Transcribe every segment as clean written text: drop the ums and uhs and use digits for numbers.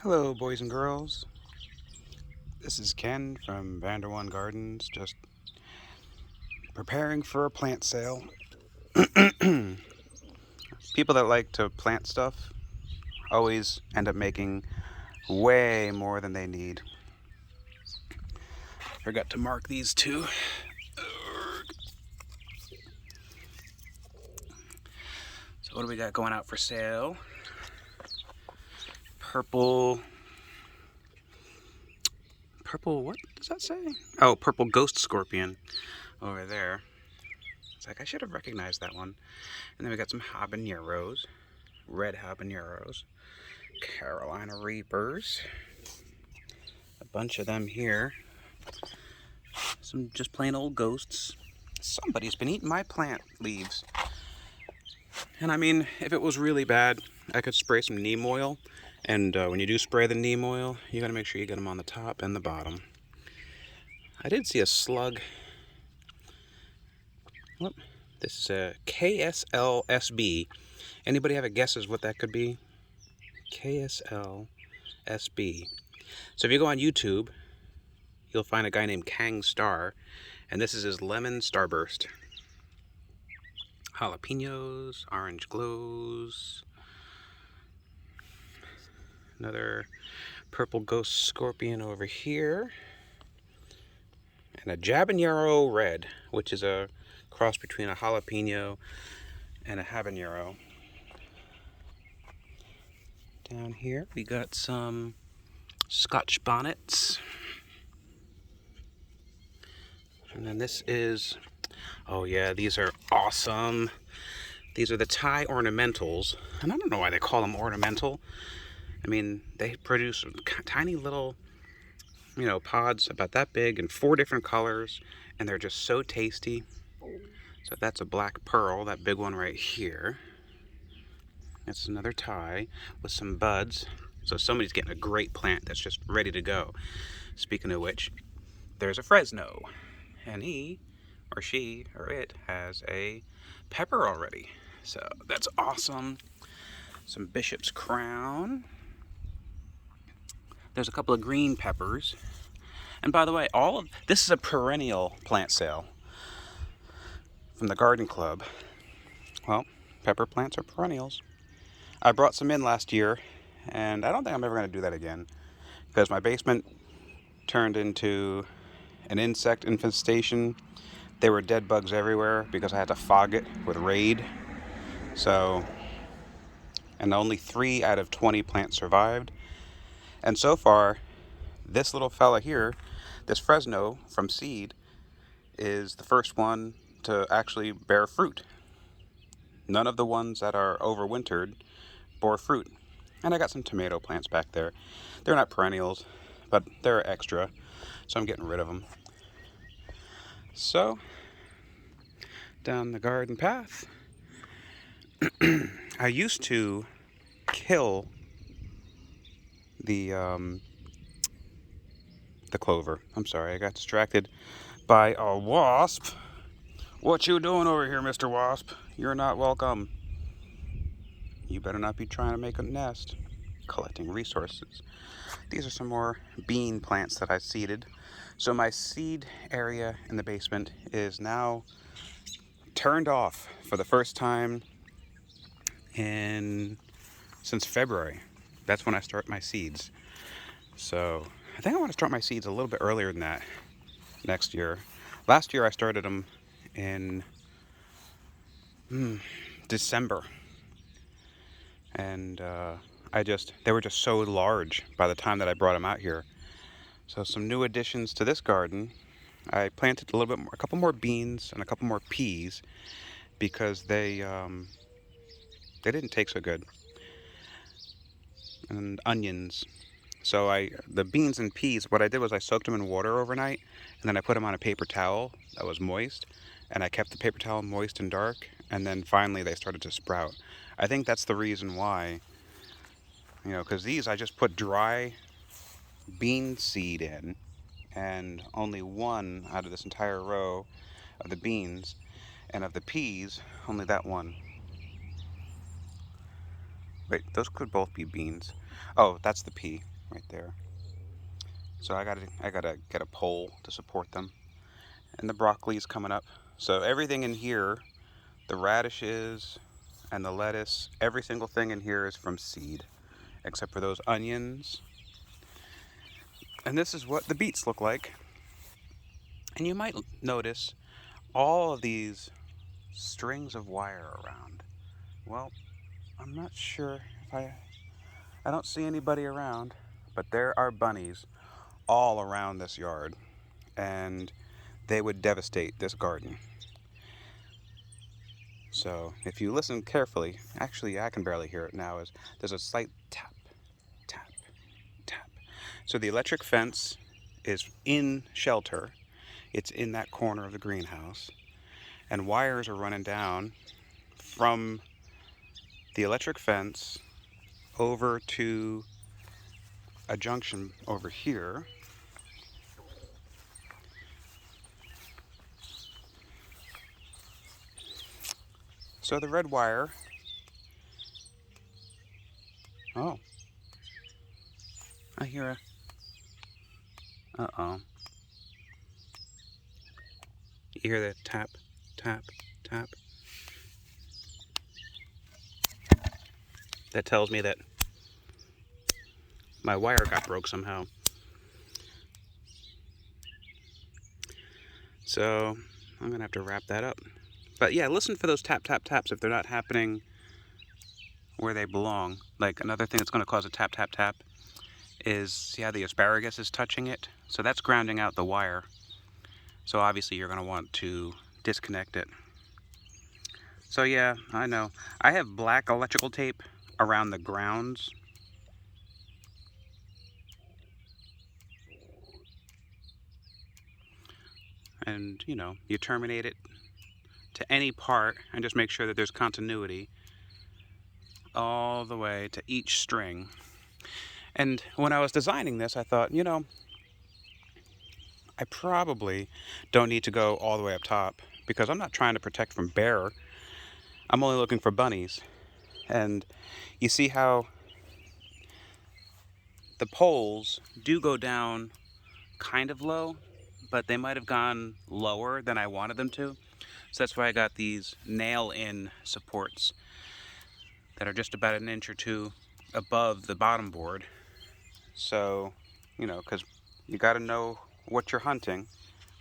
Hello, boys and girls. This is Ken from Vanderone Gardens, just preparing for a plant sale. People that like to plant stuff always end up making way more than they need. Forgot to mark these two. So, what do we got going out for sale? Purple. What does that say? Oh, purple ghost scorpion over there. It's like I should have recognized that one. And then we got some habaneros, red habaneros, Carolina Reapers, a bunch of them here. Some just plain old ghosts. Somebody's been eating my plant leaves. And I mean, if it was really bad, I could spray some neem oil. And when you do spray the neem oil, you gotta make sure you get them on the top and the bottom. I did see a slug. Whoop. This is a KSLSB. Anybody have a guesses what that could be? KSLSB. So if you go on YouTube, you'll find a guy named Kang Star, and this is his lemon starburst. Jalapenos, orange glows, another purple ghost scorpion over here, and a habanero red, which is a cross between a jalapeno and a habanero. Down here we got some Scotch bonnets. And then this is, oh yeah, these are awesome. These are the Thai ornamentals. And I don't know why they call them ornamental. I mean, they produce tiny little, pods about that big in 4 different colors. And they're just so tasty. So that's a black pearl, that big one right here. That's another Thai with some buds. So somebody's getting a great plant that's just ready to go. Speaking of which, there's a Fresno. And he, or she, or it, has a pepper already. So that's awesome. Some Bishop's Crown. There's a couple of green peppers. And by the way, this is a perennial plant sale from the Garden Club. Well, pepper plants are perennials. I brought some in last year, and I don't think I'm ever going to do that again, because my basement turned into an insect infestation. There were dead bugs everywhere because I had to fog it with Raid. So, and only 3 out of 20 plants survived. And so far, this little fella here, this Fresno from seed, is the first one to actually bear fruit. None of the ones that are overwintered bore fruit. And I got some tomato plants back there. They're not perennials, but they're extra, so I'm getting rid of them. So, down the garden path, I used to kill the clover. I'm sorry, I got distracted by a wasp. What you doing over here, Mr. Wasp? You're not welcome. You better not be trying to make a nest. Collecting resources. These are some more bean plants that I seeded. So my seed area in the basement is now turned off for the first time since February. That's when I start my seeds. So I think I want to start my seeds a little bit earlier than that next year. Last year I started them in December. And they were just so large by the time that I brought them out here. So some new additions to this garden. I planted a couple more beans and a couple more peas because they didn't take so good. And onions. So the beans and peas, what I did was I soaked them in water overnight, and then I put them on a paper towel that was moist, and I kept the paper towel moist and dark, and then finally they started to sprout. I think that's the reason why, because these I just put dry bean seed in, and only one out of this entire row of the beans, and of the peas, only that one. Wait, those could both be beans. Oh, that's the pea. right there. So I gotta get a pole to support them. And the broccoli's coming up. So everything in here, the radishes and the lettuce, every single thing in here is from seed, except for those onions. And this is what the beets look like. And you might notice all of these strings of wire around. Well, I'm not sure if I don't see anybody around, but there are bunnies all around this yard, and they would devastate this garden. So if you listen carefully, actually I can barely hear it now, is there's a slight tap, tap, tap. So the electric fence is in shelter. It's in that corner of the greenhouse, and wires are running down from the electric fence over to a junction over here. So the red wire, oh, I hear uh-oh. You hear that tap, tap, tap? That tells me that my wire got broke somehow. So I'm gonna have to wrap that up. But yeah, listen for those tap, tap, taps if they're not happening where they belong. Like another thing that's gonna cause a tap, tap, tap is, see how the asparagus is touching it? So that's grounding out the wire. So obviously you're gonna want to disconnect it. So yeah, I know. I have black electrical tape around the grounds. And, you know, you terminate it to any part and just make sure that there's continuity all the way to each string. And when I was designing this, I thought, you know, I probably don't need to go all the way up top because I'm not trying to protect from bear. I'm only looking for bunnies. And you see how the poles do go down kind of low, but they might have gone lower than I wanted them to. So that's why I got these nail-in supports that are just about an inch or two above the bottom board. So, you know, because you got to know what you're hunting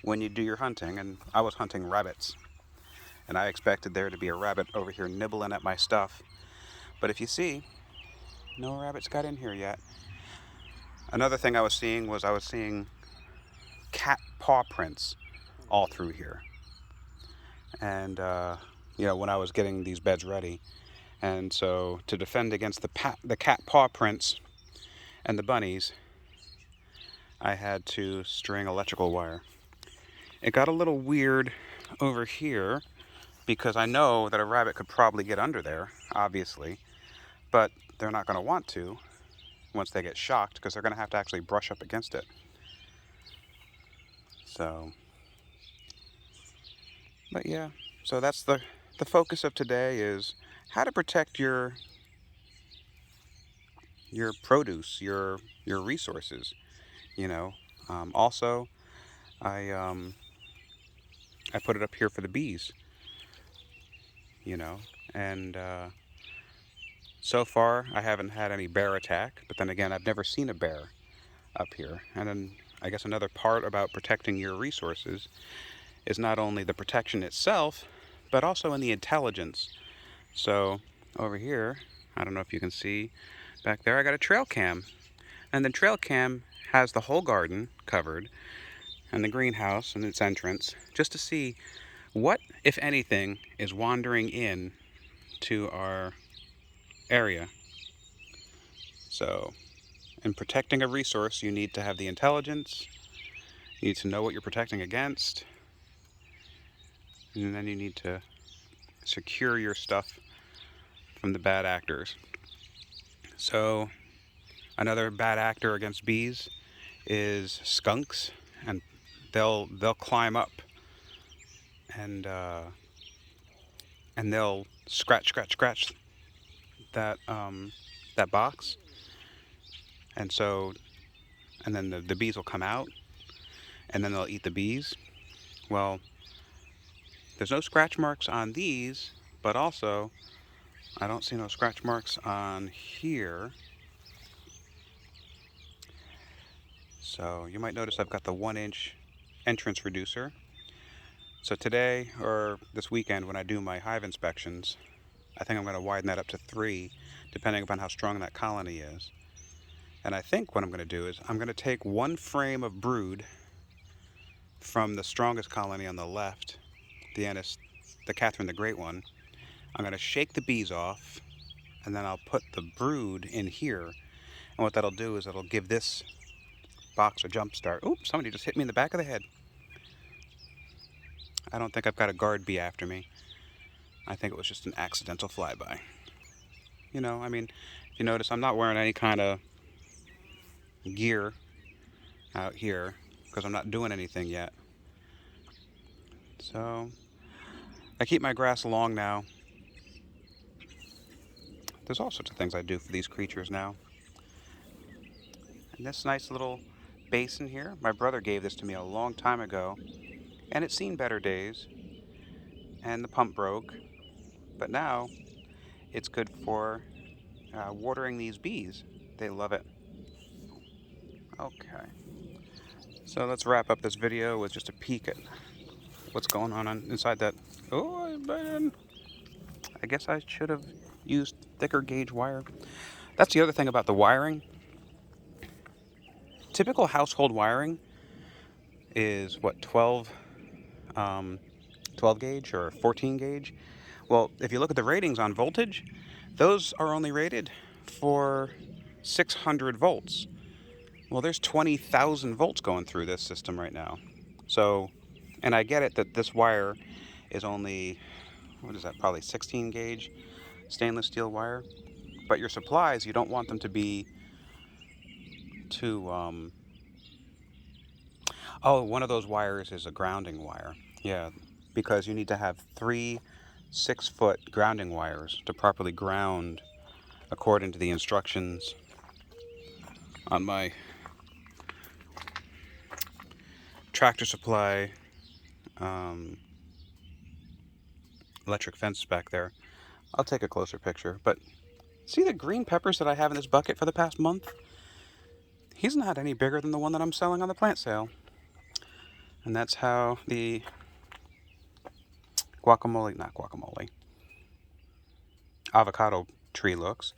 when you do your hunting. And I was hunting rabbits, and I expected there to be a rabbit over here nibbling at my stuff. But if you see, no rabbits got in here yet. Another thing I was seeing cat paw prints all through here. And, you know, when I was getting these beds ready. And so to defend against the cat paw prints and the bunnies, I had to string electrical wire. It got a little weird over here because I know that a rabbit could probably get under there, obviously, but they're not going to want to once they get shocked because they're going to have to actually brush up against it. So, but yeah, so that's the focus of today is how to protect your produce, your resources. You know, also I put it up here for the bees. You know, and so far I haven't had any bear attack. But then again, I've never seen a bear up here. And then I guess another part about protecting your resources is not only the protection itself, but also in the intelligence. So over here, I don't know if you can see back there, I got a trail cam. And the trail cam has the whole garden covered and the greenhouse and its entrance just to see what, if anything, is wandering in to our area. So, in protecting a resource, you need to have the intelligence, you need to know what you're protecting against, and then you need to secure your stuff from the bad actors. So, another bad actor against bees is skunks, and they'll climb up and they'll scratch that that box. And so and then the bees will come out, and then they'll eat the bees. Well, there's no scratch marks on these, but also I don't see no scratch marks on here. So you might notice I've got the 1-inch entrance reducer. So today or this weekend when I do my hive inspections, I think I'm going to widen that up to 3, depending upon how strong that colony is. And I think what I'm going to do is I'm going to take 1 frame of brood from the strongest colony on the left, the Catherine the Great one. I'm going to shake the bees off, and then I'll put the brood in here. And what that'll do is it'll give this box a jump start. Oops, somebody just hit me in the back of the head. I don't think I've got a guard bee after me. I think it was just an accidental flyby. You know, I mean, if you notice, I'm not wearing any kind of gear out here because I'm not doing anything yet. So I keep my grass long now. There's all sorts of things I do for these creatures now. And this nice little basin here, my brother gave this to me a long time ago, and it's seen better days. And the pump broke, but now it's good for watering these bees. They love it. Okay, so let's wrap up this video with just a peek at what's going on inside that. Oh, man. I guess I should have used thicker gauge wire. That's the other thing about the wiring. Typical household wiring is what, 12 gauge or 14 gauge? Well, if you look at the ratings on voltage, those are only rated for 600 volts. Well, there's 20,000 volts going through this system right now. So, and I get it that this wire is only, what is that, probably 16 gauge stainless steel wire. But your supplies, you don't want them to be too, oh, one of those wires is a grounding wire. Yeah, because you need to have 3 6-foot grounding wires to properly ground according to the instructions on my Tractor Supply electric fence back there. I'll take a closer picture, but see the green peppers that I have in this bucket for the past month? He's not any bigger than the one that I'm selling on the plant sale. And that's how the avocado tree looks.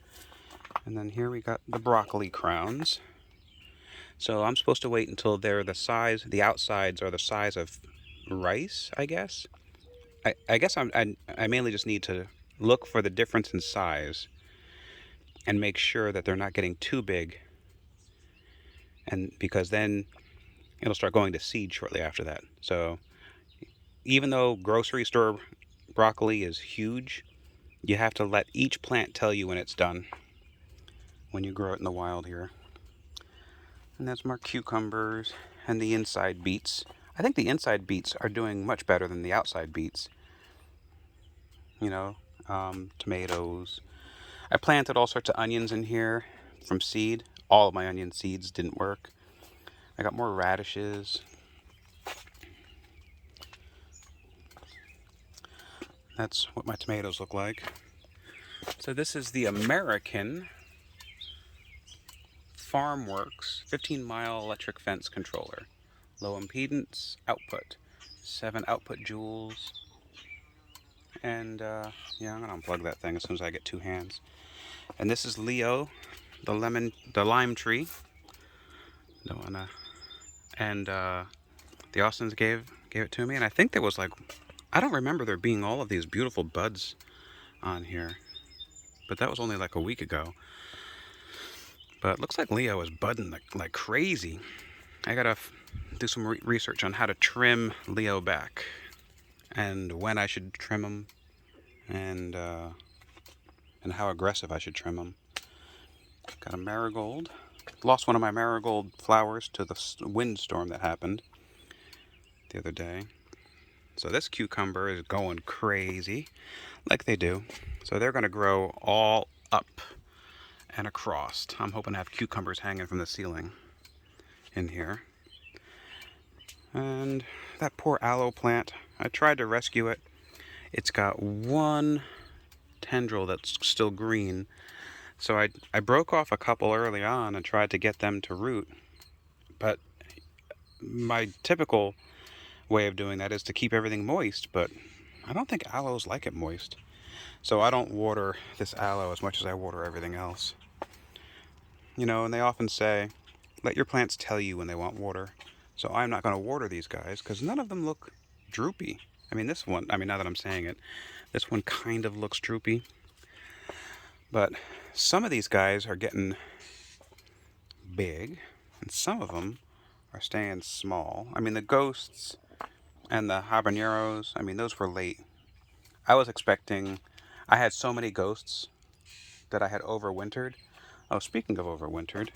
And then here we got the broccoli crowns. So I'm supposed to wait until they're the size, the outsides are the size of rice, I guess. I guess I mainly just need to look for the difference in size and make sure that they're not getting too big. And because then it'll start going to seed shortly after that. So even though grocery store broccoli is huge, you have to let each plant tell you when it's done when you grow it in the wild here. And that's more cucumbers and the inside beets. I think the inside beets are doing much better than the outside beets. You know, tomatoes. I planted all sorts of onions in here from seed. All of my onion seeds didn't work. I got more radishes. That's what my tomatoes look like. So this is the American FarmWorks 15-mile electric fence controller. Low impedance output, 7 output joules. And yeah, I'm gonna unplug that thing as soon as I get 2 hands. And this is Leo, the lime tree. Don't wanna. And the Austins gave it to me, and I think there was like, I don't remember there being all of these beautiful buds on here, but that was only like a week ago. But it looks like Leo is budding like crazy. I gotta do some research on how to trim Leo back and when I should trim him, and how aggressive I should trim him. Got a marigold. Lost one of my marigold flowers to the windstorm that happened the other day. So this cucumber is going crazy, like they do. So they're going to grow all up and across. I'm hoping to have cucumbers hanging from the ceiling. in here. And that poor aloe plant, I tried to rescue it. It's got one tendril that's still green. So I broke off a couple early on and tried to get them to root. But my typical way of doing that is to keep everything moist, but I don't think aloes like it moist. So I don't water this aloe as much as I water everything else. You know, and they often say, let your plants tell you when they want water. So I'm not going to water these guys because none of them look droopy. I mean, this one, now that I'm saying it, this one kind of looks droopy. But some of these guys are getting big, and some of them are staying small. I mean, the ghosts and the habaneros, I mean, those were late. I was expecting, I had so many ghosts that I had overwintered. Oh, speaking of overwintered,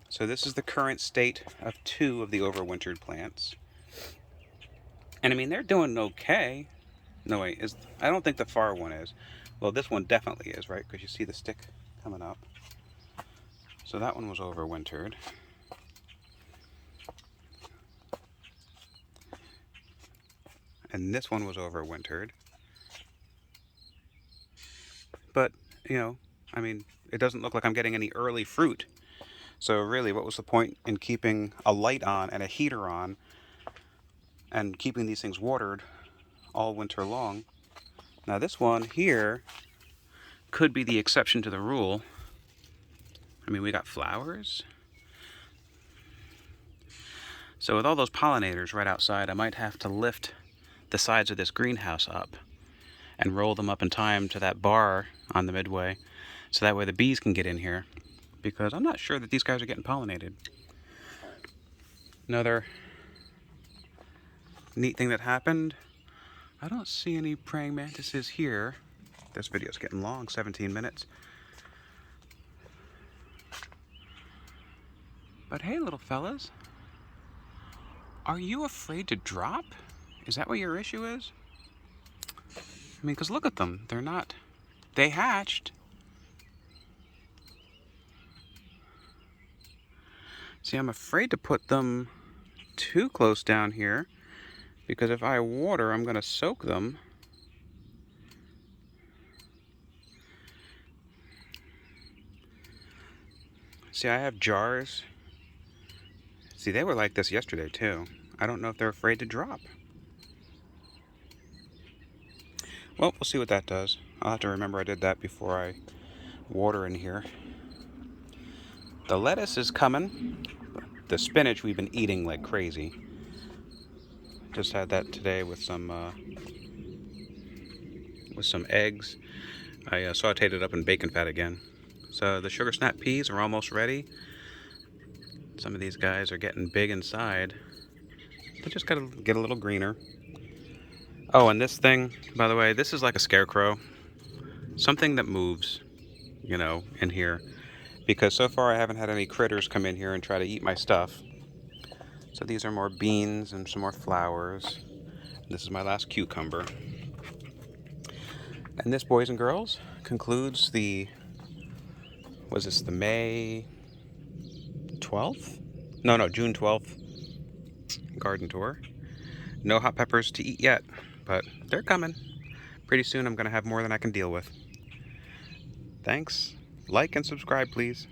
so this is the current state of 2 of the overwintered plants. And I mean, they're doing okay. No, wait, I don't think the far one is. Well, this one definitely is, right? Because you see the stick coming up. So that one was overwintered. And this one was overwintered. But, you know, I mean, it doesn't look like I'm getting any early fruit. So really, what was the point in keeping a light on and a heater on and keeping these things watered all winter long? Now this one here could be the exception to the rule. I mean, we got flowers. So with all those pollinators right outside, I might have to lift the sides of this greenhouse up and roll them up in time to that bar on the midway, so that way the bees can get in here, because I'm not sure that these guys are getting pollinated. Another neat thing that happened, I don't see any praying mantises here. This video's getting long, 17 minutes. But hey, little fellas, are you afraid to drop? Is that what your issue is? I mean, because look at them. They're not... They hatched. See, I'm afraid to put them too close down here, because if I water, I'm going to soak them. See, I have jars. See, they were like this yesterday, too. I don't know if they're afraid to drop. Well, we'll see what that does. I'll have to remember I did that before I water in here. The lettuce is coming. The spinach we've been eating like crazy. Just had that today with some eggs. I sauteed it up in bacon fat again. So the sugar snap peas are almost ready. Some of these guys are getting big inside. They just gotta get a little greener. Oh, and this thing, by the way, this is like a scarecrow. Something that moves, you know, in here. Because so far I haven't had any critters come in here and try to eat my stuff. So these are more beans and some more flowers. This is my last cucumber. And this, boys and girls, concludes the, was this the May 12th? No, June 12th garden tour. No hot peppers to eat yet, but they're coming. Pretty soon I'm going to have more than I can deal with. Thanks. Like and subscribe, please.